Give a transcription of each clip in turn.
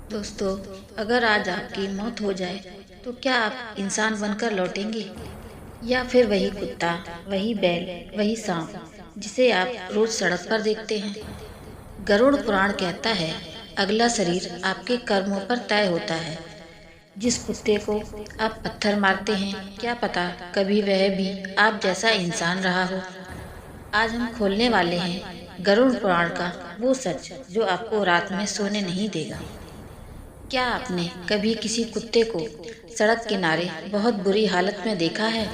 दोस्तों, अगर आज आपकी मौत हो जाए तो क्या आप इंसान बनकर लौटेंगे या फिर वही कुत्ता, वही बैल, वही सांप जिसे आप रोज सड़क पर देखते हैं। गरुड़ पुराण कहता है, अगला शरीर आपके कर्मों पर तय होता है। जिस कुत्ते को आप पत्थर मारते हैं, क्या पता कभी वह भी आप जैसा इंसान रहा हो। आज हम खोलने वाले हैं गरुड़ पुराण का वो सच जो आपको रात में सोने नहीं देगा। क्या आपने कभी किसी कुत्ते को सड़क किनारे बहुत बुरी हालत में देखा है?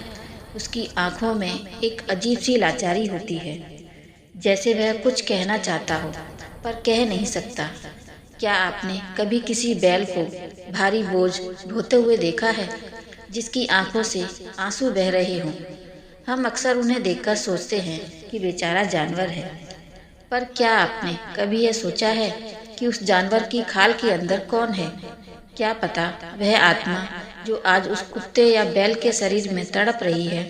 उसकी आंखों में एक अजीब सी लाचारी होती है, जैसे वह कुछ कहना चाहता हो पर कह नहीं सकता। क्या आपने कभी किसी बैल को भारी बोझ ढोते हुए देखा है, जिसकी आंखों से आंसू बह रहे हों? हम अक्सर उन्हें देखकर सोचते हैं कि बेचारा जानवर है, पर क्या आपने कभी यह सोचा है कि उस जानवर की खाल के अंदर कौन है? क्या पता वह आत्मा जो आज उस कुत्ते या बैल के शरीर में तड़प रही है,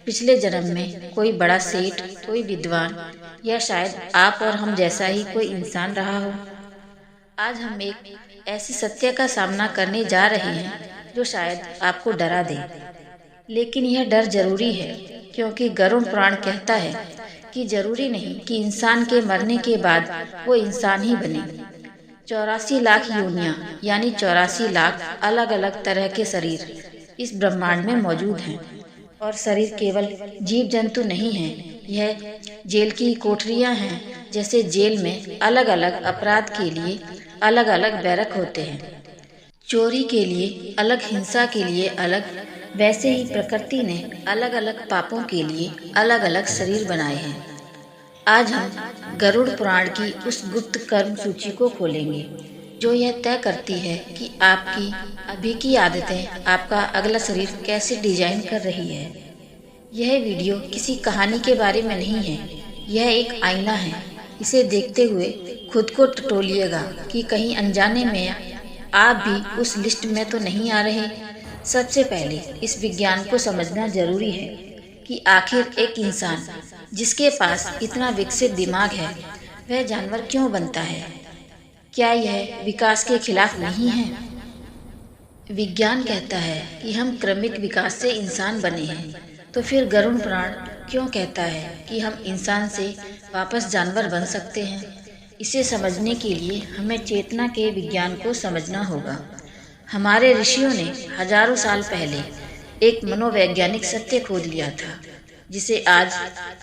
पिछले जन्म में कोई बड़ा सेठ, कोई विद्वान या शायद आप और हम जैसा ही कोई इंसान रहा हो। आज हम एक ऐसी सत्य का सामना करने जा रहे हैं जो शायद आपको डरा दे, लेकिन यह डर जरूरी है, क्योंकि गरुड़ पुराण कहता है कि जरूरी नहीं कि इंसान के मरने के बाद वो इंसान ही बने। 84 लाख योनियां यानी 84 लाख अलग अलग तरह के शरीर इस ब्रह्मांड में मौजूद हैं। और शरीर केवल जीव जंतु नहीं हैं, यह जेल की कोठरियां हैं। जैसे जेल में अलग अलग अपराध के लिए अलग अलग बैरक होते हैं, चोरी के लिए अलग, हिंसा के लिए अलग, वैसे ही प्रकृति ने अलग अलग पापों के लिए अलग अलग शरीर बनाए हैं। आज हम गरुड़ पुराण की उस गुप्त कर्म सूची को खोलेंगे जो यह तय करती है कि आपकी अभी की आदतें आपका अगला शरीर कैसे डिजाइन कर रही है। यह वीडियो किसी कहानी के बारे में नहीं है, यह एक आईना है। इसे देखते हुए खुद को टटोलिएगा कि कहीं अनजाने में आप भी उस लिस्ट में तो नहीं आ रहे। सबसे पहले इस विज्ञान को समझना जरूरी है कि आखिर एक इंसान जिसके पास इतना विकसित दिमाग है, वह जानवर क्यों बनता है? क्या यह विकास के खिलाफ नहीं है? विज्ञान कहता है कि हम क्रमिक विकास से इंसान बने हैं, तो फिर गरुड़ पुराण क्यों कहता है कि हम इंसान से वापस जानवर बन सकते हैं? इसे समझने के लिए हमें चेतना के विज्ञान को समझना होगा। हमारे ऋषियों ने हजारों साल पहले एक मनोवैज्ञानिक सत्य खोज लिया था, जिसे आज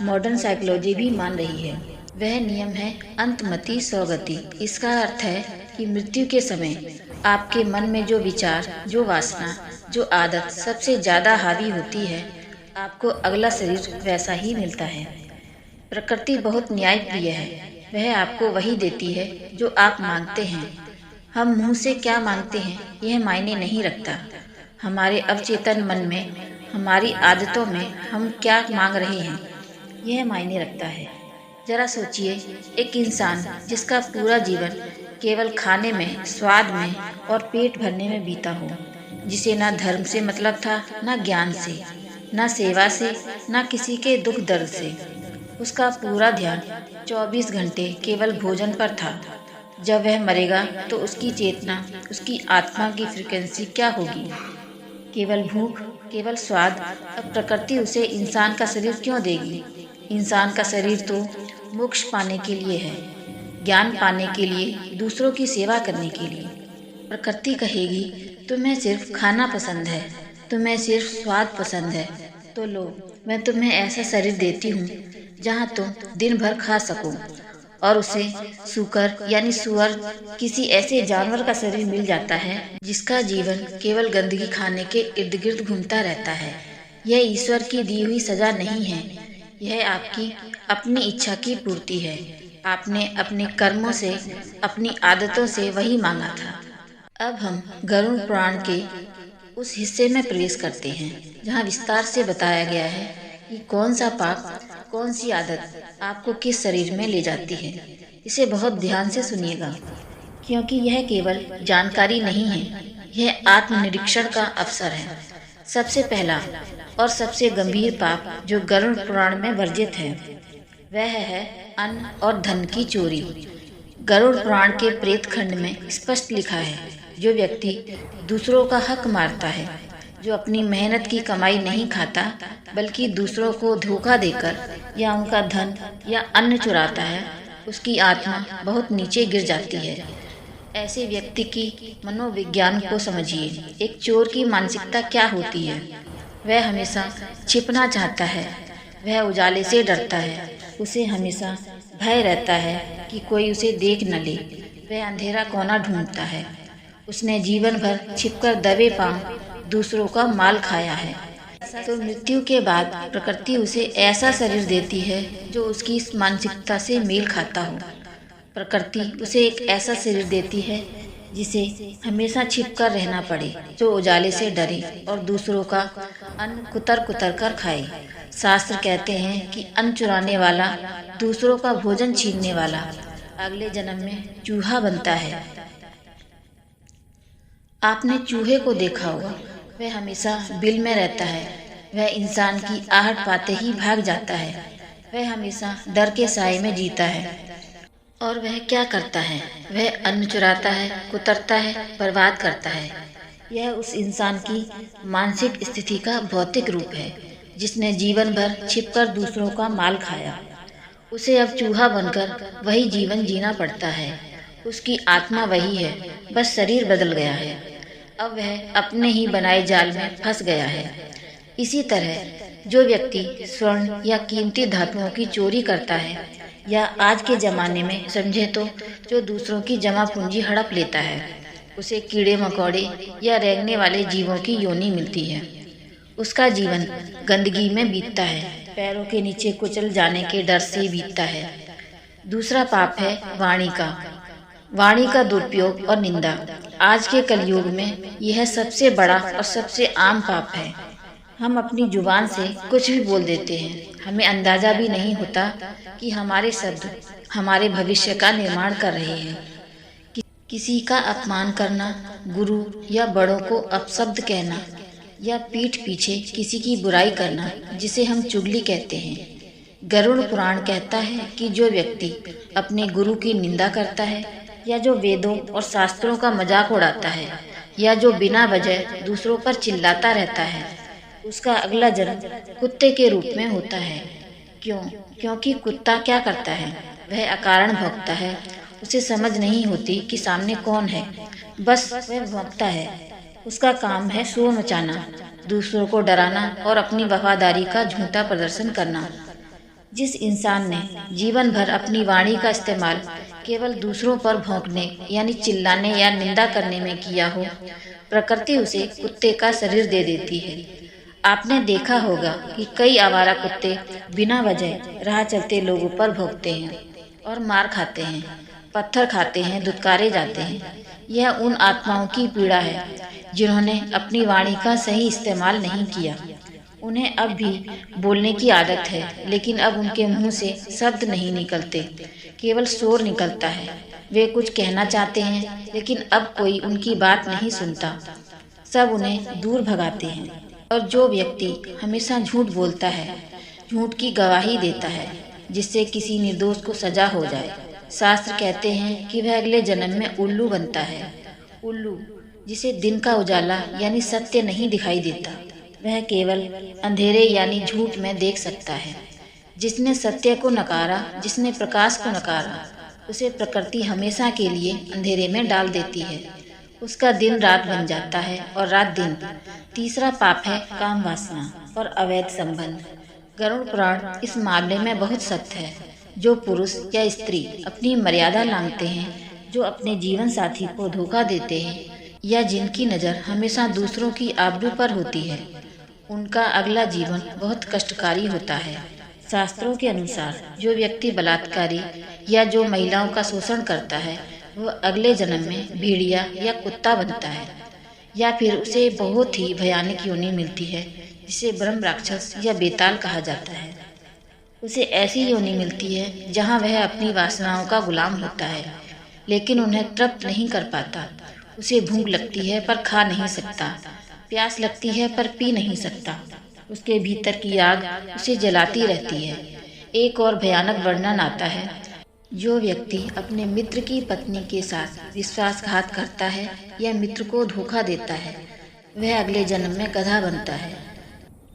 मॉडर्न साइकोलॉजी भी मान रही है। वह नियम है अंतमति सौगति। इसका अर्थ है कि मृत्यु के समय आपके मन में जो विचार, जो वासना, जो आदत सबसे ज्यादा हावी होती है, आपको अगला शरीर वैसा ही मिलता है। प्रकृति बहुत न्यायप्रिय है, वह आपको वही देती है जो आप मांगते हैं। हम मुंह से क्या मांगते हैं यह मायने नहीं रखता, हमारे अवचेतन मन में, हमारी आदतों में हम क्या मांग रहे हैं यह मायने रखता है। जरा सोचिए, एक इंसान जिसका पूरा जीवन केवल खाने में, स्वाद में और पेट भरने में बीता हो, जिसे ना धर्म से मतलब था, ना ज्ञान से, ना सेवा से, ना किसी के दुख दर्द से। उसका पूरा ध्यान 24 घंटे केवल भोजन पर था। जब वह मरेगा तो उसकी चेतना, उसकी आत्मा की फ्रीक्वेंसी क्या होगी? केवल भूख, केवल स्वाद। अब प्रकृति उसे इंसान का शरीर क्यों देगी? इंसान का शरीर तो मोक्ष पाने के लिए है, ज्ञान पाने के लिए, दूसरों की सेवा करने के लिए। प्रकृति कहेगी तुम्हें सिर्फ खाना पसंद है, तुम्हें सिर्फ स्वाद पसंद है, तो लो, मैं तुम्हें ऐसा शरीर देती हूँ जहाँ तुम दिन भर खा सको। और उसे सूकर यानी सुअर, किसी ऐसे जानवर का शरीर मिल जाता है जिसका जीवन केवल गंदगी खाने के इर्द गिर्द घूमता रहता है। यह ईश्वर की दी हुई सजा नहीं है, यह आपकी अपनी इच्छा की पूर्ति है। आपने अपने कर्मों से, अपनी आदतों से वही मांगा था। अब हम गरुड़ पुराण के उस हिस्से में प्रवेश करते हैं जहाँ विस्तार से बताया गया है कि कौन सा पाप, कौन सी आदत आपको किस शरीर में ले जाती है। इसे बहुत ध्यान से सुनिएगा, क्योंकि यह केवल जानकारी नहीं है, यह आत्मनिरीक्षण का अवसर है। सबसे पहला और सबसे गंभीर पाप जो गरुड़ पुराण में वर्जित है, वह है अन्न और धन की चोरी। गरुड़ पुराण के प्रेत खंड में स्पष्ट लिखा है, जो व्यक्ति दूसरों का हक मारता है, जो अपनी मेहनत की कमाई नहीं खाता बल्कि दूसरों को धोखा देकर या उनका धन या अन्न चुराता है, उसकी आत्मा बहुत नीचे गिर जाती है। ऐसे व्यक्ति की मनोविज्ञान को समझिए। एक चोर की मानसिकता क्या होती है? वह हमेशा छिपना चाहता है, वह उजाले से डरता है, उसे हमेशा भय रहता है कि कोई उसे देख न ले, वह अंधेरा कोना ढूंढता है। उसने जीवन भर छिपकर दबे पांव दूसरों का माल खाया है। तो मृत्यु के बाद प्रकृति उसे ऐसा शरीर देती है जो उसकी इस मानसिकता से मेल खाता हो। प्रकृति उसे एक ऐसा शरीर देती है जिसे हमेशा छिपकर रहना पड़े, जो उजाले से डरे और दूसरों का अन्न कुतर कुतर कर खाए। शास्त्र कहते हैं कि अन्न चुराने वाला, दूसरों का भोजन छीनने वाला अगले जन्म में चूहा बनता है। आपने चूहे को देखा होगा, वह हमेशा बिल में रहता है, वह इंसान की आहट पाते ही भाग जाता है, वह हमेशा डर के साए में जीता है। और वह क्या करता है? वह अन्न चुराता है, कुतरता है, बर्बाद करता है। यह उस इंसान की मानसिक स्थिति का भौतिक रूप है, जिसने जीवन भर छिपकर दूसरों का माल खाया। उसे अब चूहा बनकर वही जीवन जीना पड़ता है। उसकी आत्मा वही है, बस शरीर बदल गया है। अब वह अपने ही बनाए जाल में फंस गया है। इसी तरह जो व्यक्ति स्वर्ण या कीमती धातुओं की चोरी करता है, या आज के ज़माने में समझे तो जो दूसरों की जमा पूंजी हड़प लेता है, उसे कीड़े मकोड़े या रेंगने वाले जीवों की योनि मिलती है। उसका जीवन गंदगी में बीतता है, पैरों के नीचे कुचल जाने के डर से बीतता है। दूसरा पाप है वाणी का दुरुपयोग और निंदा। आज के कलयुग में यह सबसे बड़ा और सबसे आम पाप है। हम अपनी जुबान से कुछ भी बोल देते हैं, हमें अंदाजा भी नहीं होता कि हमारे शब्द हमारे भविष्य का निर्माण कर रहे हैं। किसी का अपमान करना, गुरु या बड़ों को अपशब्द कहना, या पीठ पीछे किसी की बुराई करना, जिसे हम चुगली कहते हैं। गरुड़ पुराण कहता है कि जो व्यक्ति अपने गुरु की निंदा करता है, या जो वेदों और शास्त्रों का मजाक उड़ाता है, या जो बिना वजह दूसरों पर चिल्लाता रहता है, उसका अगला जन्म कुत्ते के रूप में होता है। क्योंकि कुत्ता क्या करता है? वह अकारण भौंकता है। उसे समझ नहीं होती कि सामने कौन है, बस वह भौंकता है। उसका काम है शोर मचाना, दूसरों को डराना और अपनी वफादारी का झूठा प्रदर्शन करना। जिस इंसान ने जीवन भर अपनी वाणी का इस्तेमाल केवल दूसरों पर भौंकने यानी चिल्लाने या निंदा करने में किया हो, प्रकृति उसे कुत्ते का शरीर दे देती है। आपने देखा होगा कि कई आवारा कुत्ते बिना वजह राह चलते लोगों पर भौंकते हैं और मार खाते हैं, पत्थर खाते हैं, धुतकारे जाते हैं। यह उन आत्माओं की पीड़ा है जिन्होंने अपनी वाणी का सही इस्तेमाल नहीं किया। उन्हें अब भी बोलने की आदत है, लेकिन अब उनके मुंह से शब्द नहीं निकलते, केवल शोर निकलता है। वे कुछ कहना चाहते हैं, लेकिन अब कोई उनकी बात नहीं सुनता, सब उन्हें दूर भगाते हैं। और जो व्यक्ति हमेशा झूठ बोलता है, झूठ की गवाही देता है, जिससे किसी निर्दोष को सजा हो जाए, शास्त्र कहते हैं कि वह अगले जन्म में उल्लू बनता है। उल्लू, जिसे दिन का उजाला यानी सत्य नहीं दिखाई देता, वह केवल अंधेरे यानी झूठ में देख सकता है। जिसने सत्य को नकारा, जिसने प्रकाश को नकारा, उसे प्रकृति हमेशा के लिए अंधेरे में डाल देती है। उसका दिन रात बन जाता है और रात दिन। तीसरा पाप है काम वासना और अवैध संबंध। गरुड़ पुराण इस मामले में बहुत सख्त है। जो पुरुष या स्त्री अपनी मर्यादा लांघते हैं, जो अपने जीवन साथी को धोखा देते हैं, या जिनकी नज़र हमेशा दूसरों की आबरू पर होती है, उनका अगला जीवन बहुत कष्टकारी होता है। शास्त्रों के अनुसार जो व्यक्ति बलात्कारी या जो महिलाओं का शोषण करता है, वह अगले जन्म में भेड़िया या कुत्ता बनता है, या फिर उसे बहुत ही भयानक योनि मिलती है, जिसे ब्रह्म राक्षस या बेताल कहा जाता है। उसे ऐसी योनि मिलती है जहाँ वह अपनी वासनाओं का गुलाम होता है, लेकिन उन्हें तृप्त नहीं कर पाता। उसे भूख लगती है पर खा नहीं सकता, प्यास लगती है पर पी नहीं सकता। उसके भीतर की आग उसे जलाती रहती है। एक और भयानक वर्णन आता है जो व्यक्ति अपने मित्र की पत्नी के साथ विश्वासघात करता है या मित्र को धोखा देता है, वह अगले जन्म में गधा बनता है।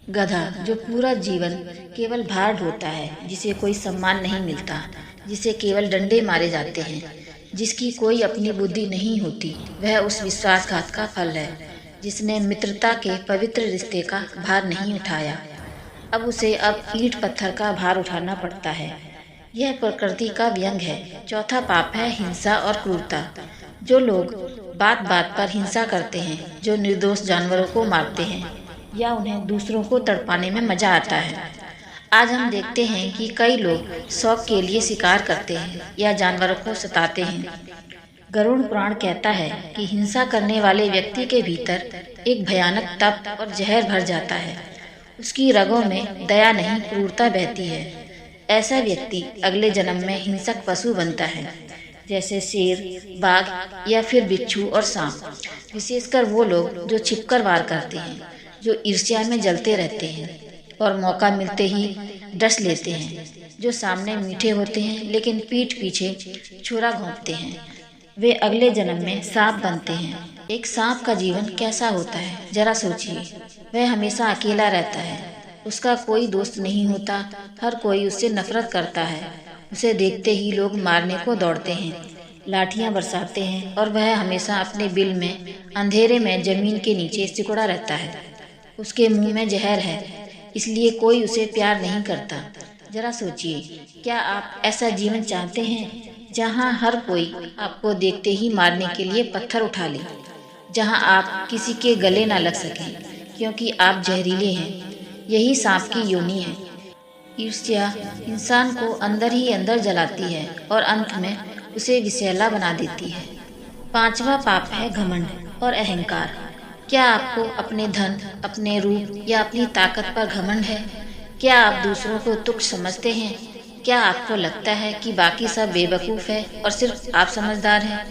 गधा जो पूरा जीवन केवल भार ढोता है, जिसे कोई सम्मान नहीं मिलता, जिसे केवल डंडे मारे जाते हैं, जिसकी कोई अपनी बुद्धि नहीं होती, वह उस विश्वासघात का फल है, जिसने मित्रता के पवित्र रिश्ते का भार नहीं उठाया। अब उसे ईंट पत्थर का भार उठाना पड़ता है। यह प्रकृति का व्यंग है। चौथा पाप है हिंसा और क्रूरता। जो लोग बात बात पर हिंसा करते हैं, जो निर्दोष जानवरों को मारते हैं या उन्हें दूसरों को तड़पाने में मजा आता है। आज हम देखते हैं कि कई लोग शौक के लिए शिकार करते हैं या जानवरों को सताते हैं। गरुड़ पुराण कहता है कि हिंसा करने वाले व्यक्ति के भीतर एक भयानक तप और जहर भर जाता है। उसकी रगों में दया नहीं, क्रूरता बहती है। ऐसा व्यक्ति अगले जन्म में हिंसक पशु बनता है, जैसे शेर, बाघ या फिर बिच्छू और सांप। विशेषकर वो लोग जो छिपकर वार करते हैं, जो ईर्ष्या में जलते रहते हैं और मौका मिलते ही डस लेते हैं, जो सामने मीठे होते हैं लेकिन पीठ पीछे छुरा घोंपते हैं, वे अगले जन्म में सांप बनते हैं। एक सांप का जीवन कैसा होता है, जरा सोचिए। वह हमेशा अकेला रहता है, उसका कोई दोस्त नहीं होता, हर कोई उससे नफरत करता है। उसे देखते ही लोग मारने को दौड़ते हैं, लाठियां बरसाते हैं और वह हमेशा अपने बिल में अंधेरे में जमीन के नीचे सिकुड़ा रहता है। उसके मुंह में जहर है, इसलिए कोई उसे प्यार नहीं करता। जरा सोचिए, क्या आप ऐसा जीवन चाहते हैं जहां हर कोई आपको देखते ही मारने के लिए पत्थर उठा ले, जहां आप किसी के गले ना लग सकें क्योंकि आप जहरीले हैं? यही सांप की योनि है। ईर्ष्या इंसान को अंदर ही अंदर जलाती है और अंत में उसे विषैला बना देती है। पांचवा पाप है घमंड और अहंकार। क्या आपको अपने धन, अपने रूप या अपनी ताकत पर घमंड है? क्या आप दूसरों को तुच्छ समझते हैं? क्या आपको लगता है कि बाकी सब बेवकूफ़ है और सिर्फ आप समझदार हैं?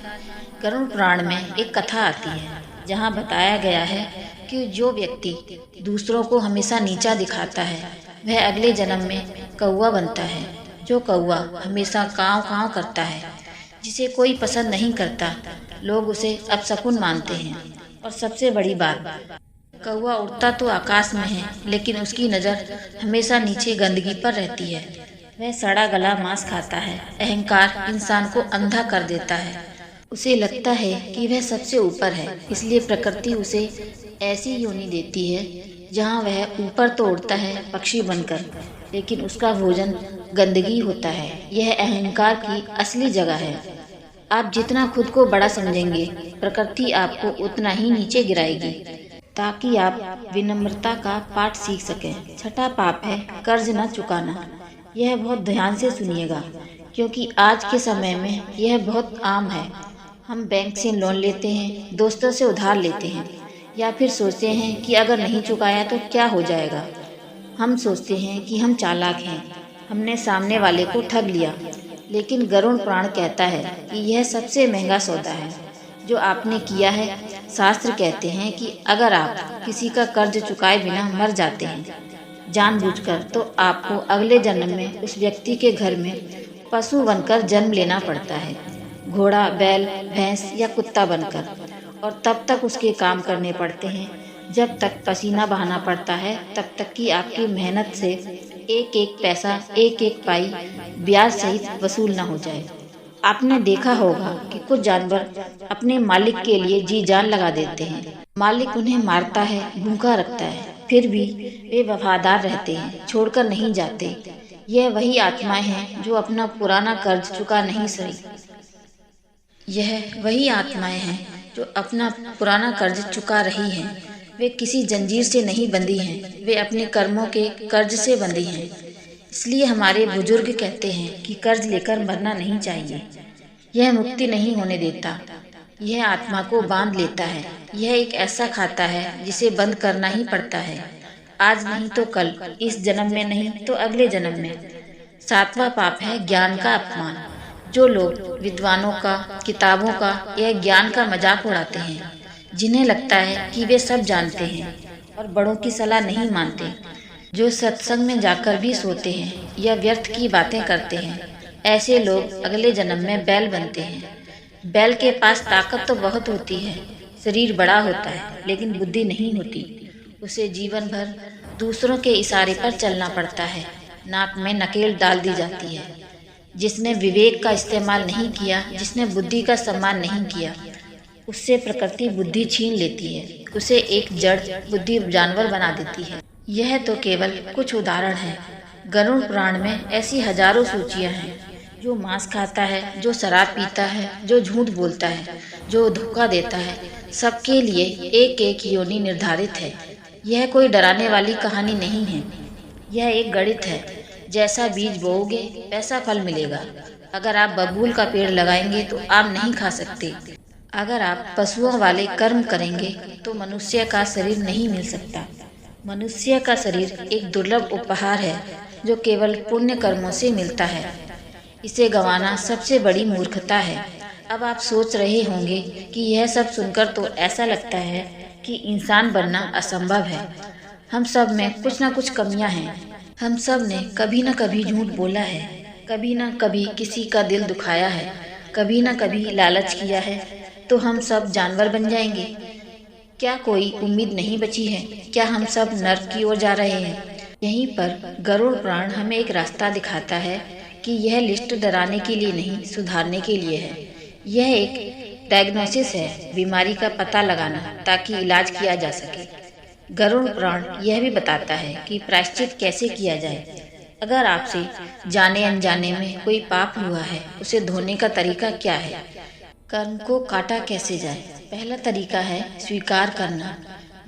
गरुड़ पुराण में एक कथा आती है जहाँ बताया गया है कि जो व्यक्ति दूसरों को हमेशा नीचा दिखाता है, वह अगले जन्म में कौवा बनता है। जो कौवा हमेशा काँव काँव करता है, जिसे कोई पसंद नहीं करता, लोग उसे अपशकुन मानते हैं। और सबसे बड़ी बात, कौवा उड़ता तो आकाश में है, लेकिन उसकी नज़र हमेशा नीचे गंदगी पर रहती है। वह सड़ा गला मांस खाता है। अहंकार इंसान को अंधा कर देता है। उसे लगता है कि वह सबसे ऊपर है, इसलिए प्रकृति उसे ऐसी योनि देती है जहाँ वह ऊपर तो उड़ता है पक्षी बनकर, लेकिन उसका भोजन गंदगी होता है। यह अहंकार की असली जगह है। आप जितना खुद को बड़ा समझेंगे, प्रकृति आपको उतना ही नीचे गिराएगी, ताकि आप विनम्रता का पाठ सीख सकें। छठा पाप है कर्ज न चुकाना। यह बहुत ध्यान से सुनिएगा, क्योंकि आज के समय में यह बहुत आम है। हम बैंक से लोन लेते हैं, दोस्तों से उधार लेते हैं, या फिर सोचते हैं कि अगर नहीं चुकाया तो क्या हो जाएगा। हम सोचते हैं कि हम चालाक हैं, हमने सामने वाले को ठग लिया। लेकिन गरुड़ पुराण कहता है कि यह सबसे महंगा सौदा है जो आपने किया है। शास्त्र कहते हैं कि अगर आप किसी का कर्ज चुकाए बिना मर जाते हैं जानबूझकर, तो आपको अगले जन्म में उस व्यक्ति के घर में पशु बनकर जन्म लेना पड़ता है, घोड़ा, बैल, भैंस या कुत्ता बनकर। और तब तक उसके काम करने पड़ते हैं, जब तक पसीना बहाना पड़ता है, तब तक कि आपकी मेहनत से एक एक पैसा, एक एक पाई ब्याज सहित वसूल न हो जाए। आपने देखा होगा कि कुछ जानवर अपने मालिक के लिए जी जान लगा देते हैं। मालिक उन्हें मारता है, भूखा रखता है, फिर भी वे वफादार रहते हैं, छोड़कर नहीं जाते। यह वही आत्माएं हैं जो अपना पुराना कर्ज चुका नहीं सही। यह वही आत्माएं हैं जो अपना पुराना कर्ज चुका रही हैं। वे किसी जंजीर से नहीं बंधी हैं, वे अपने कर्मों के कर्ज से बंधी हैं। इसलिए हमारे बुजुर्ग कहते हैं कि कर्ज लेकर मरना नहीं चाहिए। यह मुक्ति नहीं होने देता, यह आत्मा को बांध लेता है। यह एक ऐसा खाता है जिसे बंद करना ही पड़ता है, आज नहीं तो कल, इस जन्म में नहीं तो अगले जन्म में। सातवां पाप है ज्ञान का अपमान। जो लोग विद्वानों का, किताबों का या ज्ञान का मजाक उड़ाते हैं, जिन्हें लगता है कि वे सब जानते हैं और बड़ों की सलाह नहीं मानते, जो सत्संग में जाकर भी सोते हैं या व्यर्थ की बातें करते हैं, ऐसे लोग अगले जन्म में बैल बनते हैं। बैल के पास ताकत तो बहुत होती है, शरीर बड़ा होता है, लेकिन बुद्धि नहीं होती। उसे जीवन भर दूसरों के इशारे पर चलना पड़ता है। नाक में नकेल डाल दी जाती है। जिसने विवेक का इस्तेमाल नहीं किया, जिसने बुद्धि का सम्मान नहीं किया, उससे प्रकृति बुद्धि छीन लेती है, उसे एक जड़ बुद्धि जानवर बना देती है। यह तो केवल कुछ उदाहरण है। गरुड़ पुराण में ऐसी हजारों सूचियां हैं। जो मांस खाता है, जो शराब पीता है, जो झूठ बोलता है, जो धोखा देता है, सबके लिए एक एक योनि निर्धारित है। यह कोई डराने वाली कहानी नहीं है। यह एक गणित है। जैसा बीज बोओगे वैसा फल मिलेगा। अगर आप बबूल का पेड़ लगाएंगे तो आम नहीं खा सकते। अगर आप पशुओं वाले कर्म करेंगे तो मनुष्य का शरीर नहीं मिल सकता। मनुष्य का शरीर एक दुर्लभ उपहार है जो केवल पुण्य कर्मों से मिलता है। इसे गंवाना सबसे बड़ी मूर्खता है। अब आप सोच रहे होंगे कि यह सब सुनकर तो ऐसा लगता है कि इंसान बनना असंभव है। हम सब में कुछ न कुछ कमियां हैं। हम सब ने कभी न कभी झूठ बोला है, कभी न कभी किसी का दिल दुखाया है, कभी न कभी लालच किया है। तो हम सब जानवर बन जाएंगे? क्या कोई उम्मीद नहीं बची है? क्या हम सब नर्क की ओर जा रहे हैं? यहीं पर गरुड़ पुराण हमें एक रास्ता दिखाता है कि यह लिस्ट डराने के लिए नहीं, सुधारने के लिए है। यह एक डायग्नोसिस है, बीमारी का पता लगाना ताकि इलाज किया जा सके। गरुड़ पुराण यह भी बताता है कि प्रायश्चित कैसे किया जाए। अगर आपसे जाने अनजाने में कोई पाप हुआ है, उसे धोने का तरीका क्या है? कर्म को काटा कैसे जाए? पहला तरीका है स्वीकार करना।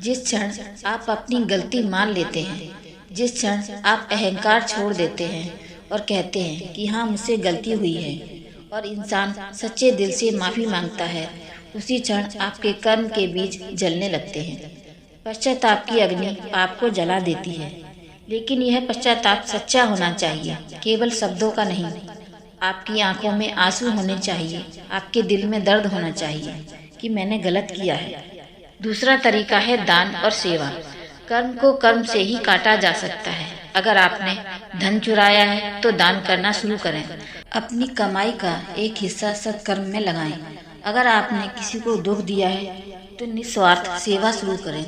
जिस क्षण आप अपनी गलती मान लेते हैं, जिस क्षण आप अहंकार छोड़ देते हैं और कहते हैं कि हाँ मुझसे गलती हुई है, और इंसान सच्चे दिल से माफ़ी मांगता है, उसी क्षण आपके कर्म के बीज जलने लगते हैं। पश्चाताप की अग्नि पाप को जला देती है, लेकिन यह पश्चाताप सच्चा होना चाहिए, केवल शब्दों का नहीं। आपकी आंखों में आंसू होने चाहिए, आपके दिल में दर्द होना चाहिए कि मैंने गलत किया है। दूसरा तरीका है दान और सेवा। कर्म को कर्म से ही काटा जा सकता है। अगर आपने धन चुराया है तो दान करना शुरू करें। अपनी कमाई का एक हिस्सा सत्कर्म में लगाएं। अगर आपने किसी को दुख दिया है तो निस्वार्थ सेवा शुरू करें।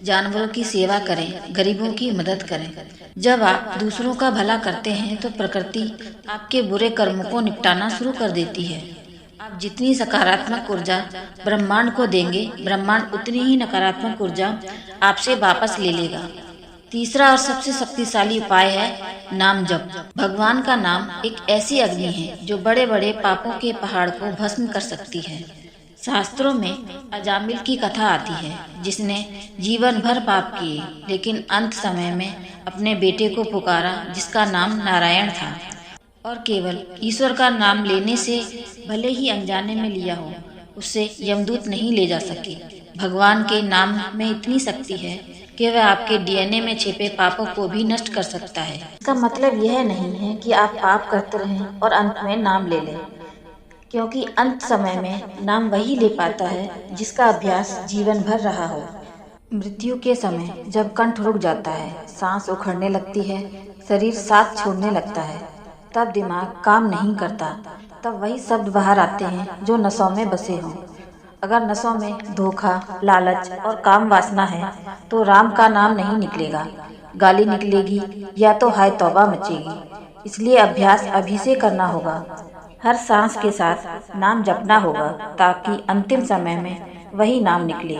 जानवरों की सेवा करें, गरीबों की मदद करें। जब आप दूसरों का भला करते हैं तो प्रकृति आपके बुरे कर्मों को निपटाना शुरू कर देती है। आप जितनी सकारात्मक ऊर्जा ब्रह्मांड को देंगे, ब्रह्मांड उतनी ही नकारात्मक ऊर्जा आपसे वापस ले लेगा। तीसरा और सबसे शक्तिशाली उपाय है नाम जप। भगवान का नाम एक ऐसी अग्नि है जो बड़े बड़े पापों के पहाड़ को भस्म कर सकती है। शास्त्रों में अजामिल की कथा आती है, जिसने जीवन भर पाप किए, लेकिन अंत समय में अपने बेटे को पुकारा जिसका नाम नारायण था। और केवल ईश्वर का नाम लेने से, भले ही अनजाने में लिया हो, उससे यमदूत नहीं ले जा सके। भगवान के नाम में इतनी शक्ति है कि वह आपके डीएनए में छिपे पापों को भी नष्ट कर सकता है। इसका मतलब यह नहीं है कि आप पाप करते रहें और अंत में नाम ले लें, क्योंकि अंत समय में नाम वही ले पाता है जिसका अभ्यास जीवन भर रहा हो। मृत्यु के समय जब कंठ रुक जाता है, सांस उखड़ने लगती है, शरीर साथ छोड़ने लगता है, तब दिमाग काम नहीं करता। तब वही शब्द बाहर आते हैं जो नसों में बसे हों। अगर नसों में धोखा, लालच और काम वासना है तो राम का नाम नहीं निकलेगा, गाली निकलेगी या तो हाय तौबा मचेगी। इसलिए अभ्यास अभी से करना होगा। हर सांस के साथ नाम जपना होगा ताकि अंतिम समय में वही नाम निकले।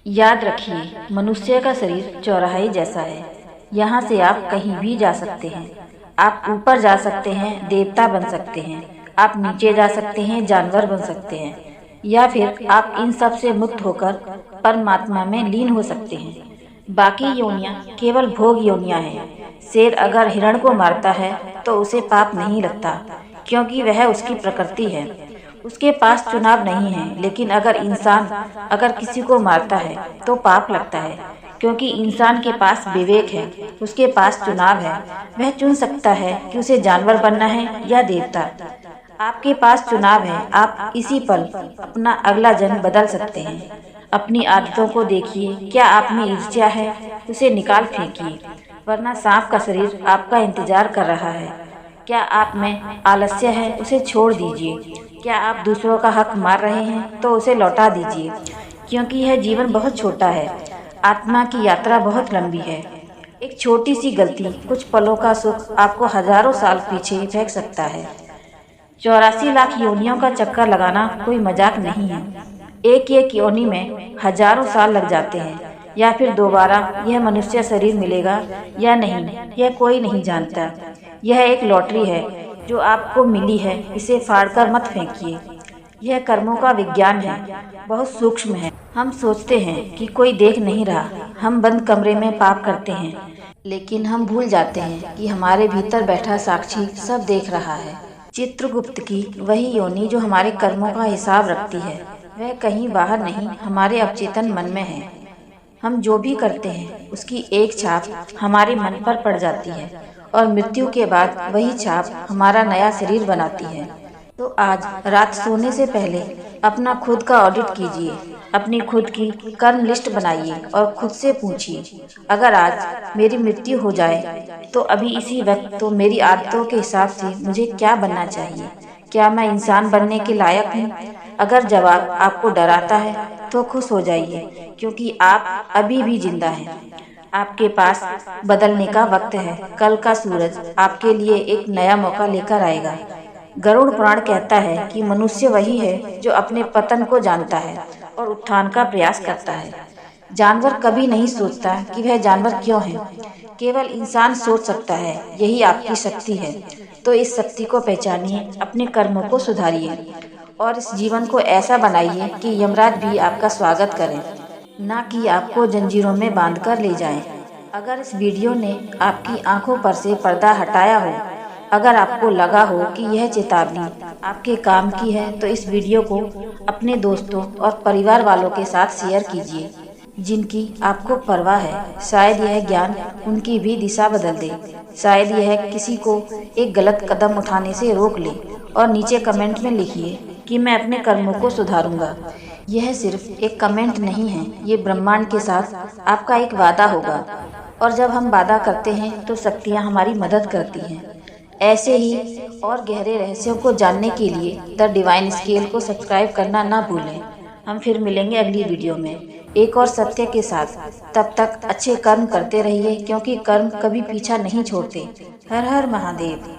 याद रखिए, मनुष्य का शरीर चौराहे जैसा है। यहाँ से आप कहीं भी जा सकते हैं। आप ऊपर जा सकते हैं, देवता बन सकते हैं। आप नीचे जा सकते हैं, जानवर बन सकते हैं, या फिर आप इन सब से मुक्त होकर परमात्मा में लीन हो सकते हैं। बाकी योनियां केवल भोग योनियां हैं। शेर अगर हिरण को मारता है तो उसे पाप नहीं लगता, क्योंकि वह उसकी प्रकृति है, उसके पास चुनाव नहीं है। लेकिन अगर इंसान अगर किसी को मारता है तो पाप लगता है, क्योंकि इंसान के पास विवेक है, उसके पास चुनाव है। वह चुन सकता है कि उसे जानवर बनना है या देवता। आपके पास चुनाव है। आप इसी पल अपना अगला जन्म बदल सकते हैं। अपनी आदतों को देखिए। क्या आप में ईर्ष्या है, उसे निकाल फेंकिए, वरना सांप का शरीर आपका इंतजार कर रहा है। क्या आप में आलस्य है, उसे छोड़ दीजिए। क्या आप दूसरों का हक मार रहे हैं, तो उसे लौटा दीजिए, क्योंकि यह जीवन बहुत छोटा है। आत्मा की यात्रा बहुत लंबी है। एक छोटी सी गलती, कुछ पलों का सुख आपको हजारों साल पीछे फेंक सकता है। 84 लाख योनियों का चक्कर लगाना कोई मजाक नहीं है। एक एक योनि में हजारों साल लग जाते हैं। या फिर दोबारा यह मनुष्य शरीर मिलेगा या नहीं, यह कोई नहीं जानता। यह एक लॉटरी है जो आपको मिली है, इसे फाड़कर मत फेंकिए। यह कर्मों का विज्ञान है, बहुत सूक्ष्म है। हम सोचते हैं कि कोई देख नहीं रहा, हम बंद कमरे में पाप करते हैं, लेकिन हम भूल जाते हैं कि हमारे भीतर बैठा साक्षी सब देख रहा है। चित्रगुप्त की वही योनि जो हमारे कर्मों का हिसाब रखती है, वह कहीं बाहर नहीं, हमारे अवचेतन मन में है। हम जो भी करते हैं उसकी एक छाप हमारे मन पर पड़ जाती है और मृत्यु के बाद वही छाप हमारा नया शरीर बनाती है। तो आज रात सोने से पहले अपना खुद का ऑडिट कीजिए, अपनी खुद की कर्म लिस्ट बनाइए और खुद से पूछिए, अगर आज मेरी मृत्यु हो जाए तो अभी इसी वक्त तो मेरी आदतों के हिसाब से मुझे क्या बनना चाहिए? क्या मैं इंसान बनने के लायक हूँ? अगर जवाब आपको डराता है तो खुश हो जाइए, क्योंकि आप अभी भी जिंदा हैं। आपके पास बदलने का वक्त है। कल का सूरज आपके लिए एक नया मौका लेकर आएगा। गरुड़ पुराण कहता है कि मनुष्य वही है जो अपने पतन को जानता है और उत्थान का प्रयास करता है। जानवर कभी नहीं सोचता कि वह जानवर क्यों है, केवल इंसान सोच सकता है। यही आपकी शक्ति है। तो इस शक्ति को पहचानिए, अपने कर्मों को सुधारिए और इस जीवन को ऐसा बनाइए कि यमराज भी आपका स्वागत करें, ना कि आपको जंजीरों में बांधकर ले जाएं। अगर इस वीडियो ने आपकी आंखों पर से पर्दा हटाया हो, अगर आपको लगा हो कि यह चेतावनी आपके काम की है, तो इस वीडियो को अपने दोस्तों और परिवार वालों के साथ शेयर कीजिए जिनकी आपको परवाह है। शायद यह ज्ञान उनकी भी दिशा बदल दे। शायद यह किसी को एक गलत कदम उठाने से रोक ले। और नीचे कमेंट में लिखिए कि मैं अपने कर्मों को सुधारूंगा। यह सिर्फ एक कमेंट नहीं है, ये ब्रह्मांड के साथ आपका एक वादा होगा। और जब हम वादा करते हैं तो शक्तियाँ हमारी मदद करती हैं। ऐसे ही और गहरे रहस्यों को जानने के लिए द डिवाइन स्केल को सब्सक्राइब करना ना भूलें। हम फिर मिलेंगे अगली वीडियो में एक और सत्य के साथ। तब तक अच्छे कर्म करते रहिए, क्योंकि कर्म कभी पीछा नहीं छोड़ते। हर हर महादेव।